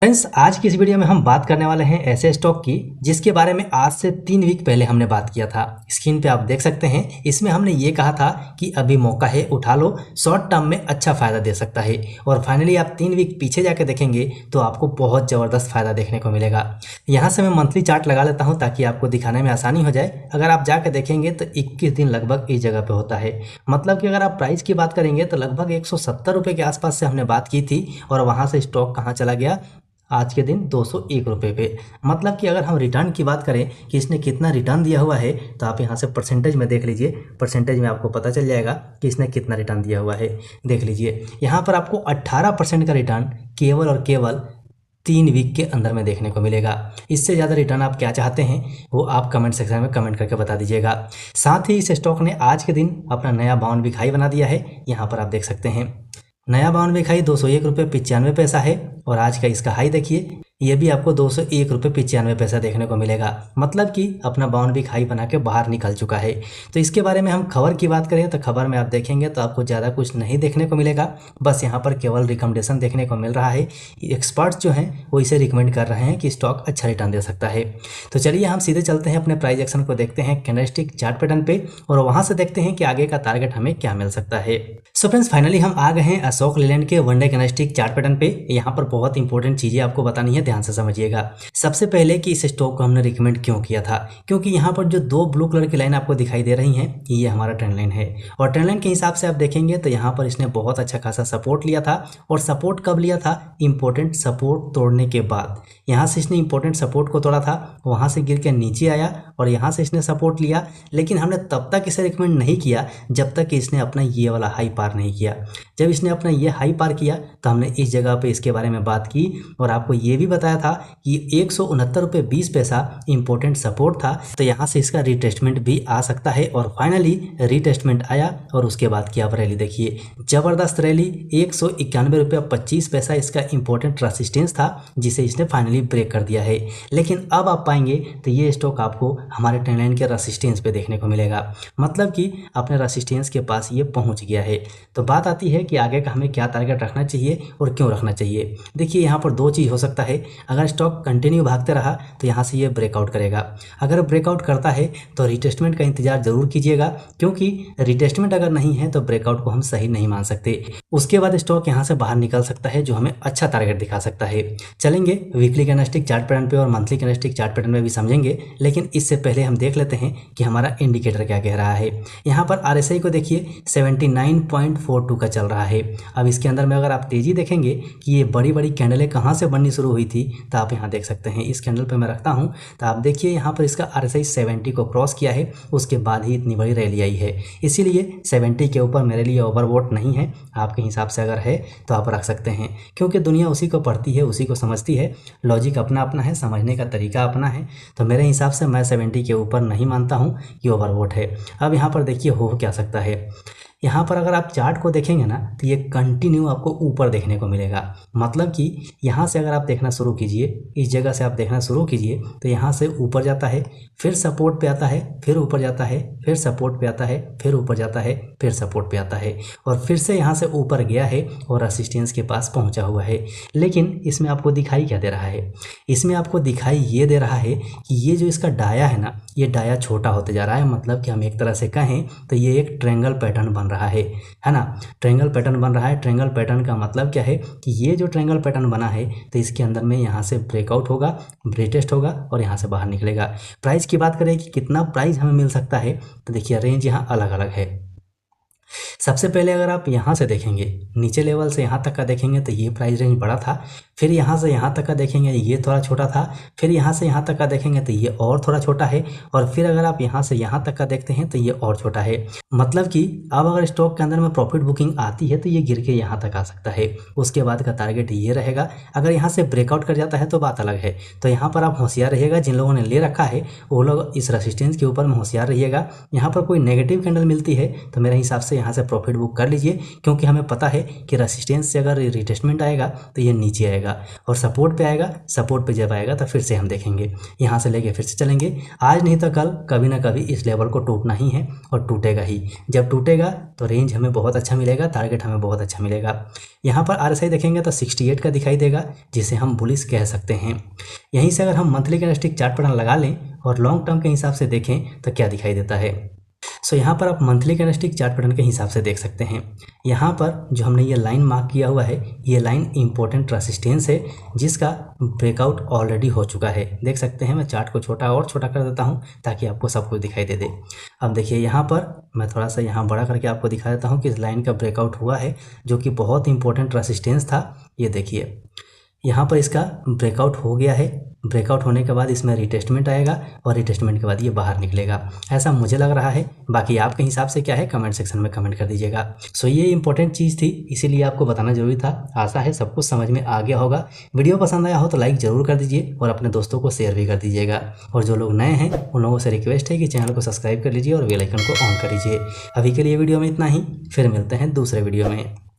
Friends, आज की इस वीडियो में हम बात करने वाले हैं ऐसे स्टॉक की जिसके बारे में आज से 3 वीक पहले हमने बात किया था। स्क्रीन पे आप देख सकते हैं, इसमें हमने ये कहा था कि अभी मौका है, उठा लो, शॉर्ट टर्म में अच्छा फायदा दे सकता है। और फाइनली आप 3 वीक पीछे जाके देखेंगे तो आपको बहुत ज़बरदस्त फायदा देखने को मिलेगा। यहाँ से मैं मंथली चार्ट लगा लेता हूँ ताकि आपको दिखाने में आसानी हो जाए। अगर आप जाके देखेंगे तो 21 दिन लगभग इस जगह पे होता है। मतलब कि अगर आप प्राइस की बात करेंगे तो लगभग 170 रुपये के आसपास से हमने बात की थी और वहाँ से स्टॉक कहाँ चला गया, आज के दिन 201 रुपये पे। मतलब कि अगर हम रिटर्न की बात करें कि इसने कितना रिटर्न दिया हुआ है तो आप यहाँ से परसेंटेज में देख लीजिए। परसेंटेज में आपको पता चल जाएगा कि इसने कितना रिटर्न दिया हुआ है। देख लीजिए, यहाँ पर आपको 18% का रिटर्न केवल और केवल 3 वीक के अंदर में देखने को मिलेगा। इससे ज़्यादा रिटर्न आप क्या चाहते हैं वो आप कमेंट सेक्शन में कमेंट करके बता दीजिएगा। साथ ही इस स्टॉक ने आज के दिन अपना नया 52वीक हाई बना दिया है। यहाँ पर आप देख सकते हैं, नया 52वीक हाई 201 रुपये 95 पैसा है और आज का इसका हाई देखिए, ये भी आपको 201 रुपये 95 पैसा देखने को मिलेगा। मतलब कि अपना 52वीक हाई बना के बाहर निकल चुका है। तो इसके बारे में हम खबर की बात करें तो खबर में आप देखेंगे तो आपको ज़्यादा कुछ नहीं देखने को मिलेगा। बस यहाँ पर केवल रिकमेंडेशन देखने को मिल रहा है। एक्सपर्ट्स जो हैं वो इसे रिकमेंड कर रहे हैं कि स्टॉक अच्छा रिटर्न दे सकता है। तो चलिए हम सीधे चलते हैं, अपने प्राइस एक्शन को देखते हैं कैंडलस्टिक चार्ट पैटर्न पे और वहाँ से देखते हैं कि आगे का टारगेट हमें क्या मिल सकता है। सो फ्रेंड्स, फाइनली हम आ गए हैं अशोक लेलैंड के one day candlestick chart pattern पे। यहाँ पर बहुत इंपॉर्टेंट चीज़ें आपको बतानी है, ध्यान से समझिएगा। सबसे पहले कि इस स्टॉक को हमने रिकमेंड क्यों किया था, क्योंकि यहाँ पर जो 2 ब्लू कलर की लाइन आपको दिखाई दे रही हैं ये हमारा ट्रेंड लाइन है। और ट्रेंड लाइन के हिसाब से आप देखेंगे तो यहाँ पर इसने बहुत अच्छा खासा सपोर्ट लिया था। और सपोर्ट कब लिया था? इंपॉर्टेंट सपोर्ट तोड़ने के बाद। यहाँ से इसने इंपॉर्टेंट सपोर्ट को तोड़ा था, वहाँ से गिर के नीचे आया और यहाँ से इसने सपोर्ट लिया। लेकिन हमने तब तक इसे रिकमेंड नहीं किया जब तक कि इसने अपना ये वाला हाई पार नहीं किया। जब इसने अपना ये हाई पार किया तो हमने इस जगह पे इसके बारे में बात की और आपको ये भी बताया था कि 169 रुपये 20 पैसा इंपॉर्टेंट सपोर्ट था। तो यहाँ से इसका रिटेस्टमेंट भी आ सकता है और फाइनली रिटेस्टमेंट आया और उसके बाद की आप रैली देखिए, जबरदस्त रैली। 191 रुपये 25 पैसा इसका इंपॉर्टेंट रेसिस्टेंस था जिसे इसने फाइनली ब्रेक कर दिया है। लेकिन अब आप पाएंगे तो ये स्टॉक आपको हमारे ट्रेंड लाइन के रेसिस्टेंस पे देखने को मिलेगा। मतलब कि अपने रेसिस्टेंस के पास ये पहुंच गया है। तो बात आती है कि आगे का हमें क्या टारगेट रखना चाहिए और क्यों रखना चाहिए। देखिए, यहाँ पर 2 चीज़ हो सकता है। अगर स्टॉक कंटिन्यू भागते रहा तो यहाँ से ये ब्रेकआउट करेगा। अगर ब्रेकआउट करता है तो रिटेस्टमेंट का इंतजार जरूर कीजिएगा, क्योंकि रिटेस्टमेंट अगर नहीं है तो ब्रेकआउट को हम सही नहीं मान सकते। उसके बाद स्टॉक यहाँ से बाहर निकल सकता है जो हमें अच्छा टारगेट दिखा सकता है। चलेंगे वीकली कैंडलस्टिक चार्ट पैटर्न पे और मंथली कैंडलस्टिक चार्ट पैटर्न में भी समझेंगे, लेकिन इससे पहले हम देख लेते हैं कि हमारा इंडिकेटर क्या कह रहा है। यहाँ पर RSI को देखिए 79.42 का चल रहा है। अब इसके अंदर में अगर आप तेजी देखेंगे कि ये बड़ी बड़ी कैंडलें कहाँ से बननी शुरू हुई थी तो आप यहाँ देख सकते हैं। इस कैंडल पे मैं रखता हूँ तो आप देखिए यहाँ पर इसका RSI 70 को क्रॉस किया है, उसके बाद ही इतनी बड़ी रैली आई है। इसीलिए 70 के ऊपर मेरे लिए ओवरबोट नहीं है। आपके हिसाब से अगर है तो आप रख सकते हैं, क्योंकि दुनिया उसी को पढ़ती है, उसी को समझती है। लॉजिक अपना अपना है, समझने का तरीका अपना है। तो मेरे हिसाब से मैं 70 के ऊपर नहीं मानता हूँ कि ओवरबोट है। अब यहाँ पर देखिए हो क्या सकता है। यहाँ पर अगर आप चार्ट को देखेंगे ना तो ये कंटिन्यू आपको ऊपर देखने को मिलेगा। मतलब कि यहाँ से अगर आप देखना शुरू कीजिए, इस जगह से आप देखना शुरू कीजिए तो यहाँ से ऊपर जाता है, फिर सपोर्ट पे आता है, फिर ऊपर जाता है, फिर सपोर्ट पे आता है, फिर ऊपर जाता है, फिर सपोर्ट पे आता है और फिर से यहाँ से ऊपर गया है और रेसिस्टेंस के पास पहुँचा हुआ है। लेकिन इसमें आपको दिखाई क्या दे रहा है? इसमें आपको दिखाई ये दे रहा है कि ये जो इसका डाया है ना, ये डाया छोटा होते जा रहा है। मतलब कि हम एक तरह से कहें तो ये एक ट्रायंगल पैटर्न बन रहा है ना। ट्रायंगल पैटर्न बन रहा है। ट्रायंगल पैटर्न का मतलब क्या है कि ये जो ट्रायंगल पैटर्न बना है तो इसके अंदर में यहाँ से ब्रेकआउट होगा, ब्रेटेस्ट होगा और यहाँ से बाहर निकलेगा। प्राइस की बात करें कि कितना प्राइस हमें मिल सकता है तो देखिए रेंज यहाँ अलग अलग है। सबसे पहले अगर आप यहाँ से देखेंगे, नीचे लेवल से यहाँ तक का देखेंगे तो ये प्राइस रेंज बड़ा था। फिर यहाँ से यहाँ तक का देखेंगे ये थोड़ा छोटा था। फिर यहाँ से यहाँ तक का देखेंगे तो ये और थोड़ा छोटा है। और फिर अगर आप यहाँ से यहाँ तक का देखते हैं तो ये और छोटा है। मतलब कि अब अगर स्टॉक के अंदर में प्रॉफिट बुकिंग आती है तो ये गिर के यहाँ तक आ सकता है। उसके बाद का टारगेट ये रहेगा। अगर यहाँ से ब्रेकआउट कर जाता है तो बात अलग है। तो यहाँ पर आप होशियार रहिएगा। जिन लोगों ने ले रखा है वो लोग इस रेसिस्टेंस के ऊपर में होशियार रहिएगा। यहाँ पर कोई नेगेटिव कैंडल मिलती है तो मेरे हिसाब से से यहाँ से प्रॉफिट बुक कर लीजिए, क्योंकि हमें पता है कि रेसिस्टेंस से अगर रिटेस्टमेंट आएगा तो ये नीचे आएगा और सपोर्ट पे आएगा, सपोर्ट पे जब आएगा तो फिर से हम देखेंगे, यहाँ से लेके फिर से चलेंगे। आज नहीं तो कल कभी ना कभी इस लेवल को टूटना ही है और टूटेगा ही। जब टूटेगा तो रेंज हमें बहुत अच्छा मिलेगा, टारगेट हमें बहुत अच्छा मिलेगा। यहाँ पर RSI देखेंगे तो 68 का दिखाई देगा, जिसे हम बुलिश कह सकते हैं। यहीं से अगर हम मंथली कैंडलस्टिक चार्ट पैटर्न लगा लें और लॉन्ग टर्म के हिसाब से देखें तो क्या दिखाई देता है। सो यहाँ पर आप मंथली कैंडलस्टिक चार्ट पैटर्न के हिसाब से देख सकते हैं। यहाँ पर जो हमने ये लाइन मार्क किया हुआ है, ये लाइन इंपॉर्टेंट रेसिस्टेंस है, जिसका ब्रेकआउट ऑलरेडी हो चुका है। देख सकते हैं, मैं चार्ट को छोटा कर देता हूँ ताकि आपको सब कुछ दिखाई दे दे। अब देखिए यहाँ पर मैं थोड़ा सा यहाँ बड़ा करके आपको दिखा देता हूँ कि इस लाइन का ब्रेकआउट हुआ है, जो कि बहुत इंपॉर्टेंट रेसिस्टेंस था। ये देखिए यहाँ पर इसका ब्रेकआउट हो गया है। ब्रेकआउट होने के बाद इसमें रिटेस्टमेंट आएगा और रिटेस्टमेंट के बाद ये बाहर निकलेगा, ऐसा मुझे लग रहा है। बाकी आपके हिसाब से क्या है कमेंट सेक्शन में कमेंट कर दीजिएगा। सो ये इंपॉर्टेंट चीज़ थी, इसीलिए आपको बताना जरूरी था। आशा है सब कुछ समझ में आ गया होगा। वीडियो पसंद आया हो तो लाइक ज़रूर कर दीजिए और अपने दोस्तों को शेयर भी कर दीजिएगा। और जो लोग नए हैं उन लोगों से रिक्वेस्ट है कि चैनल को सब्सक्राइब कर लीजिए और बेल आइकन को ऑन कर लीजिए। अभी के लिए वीडियो में इतना ही, फिर मिलते हैं दूसरे वीडियो में।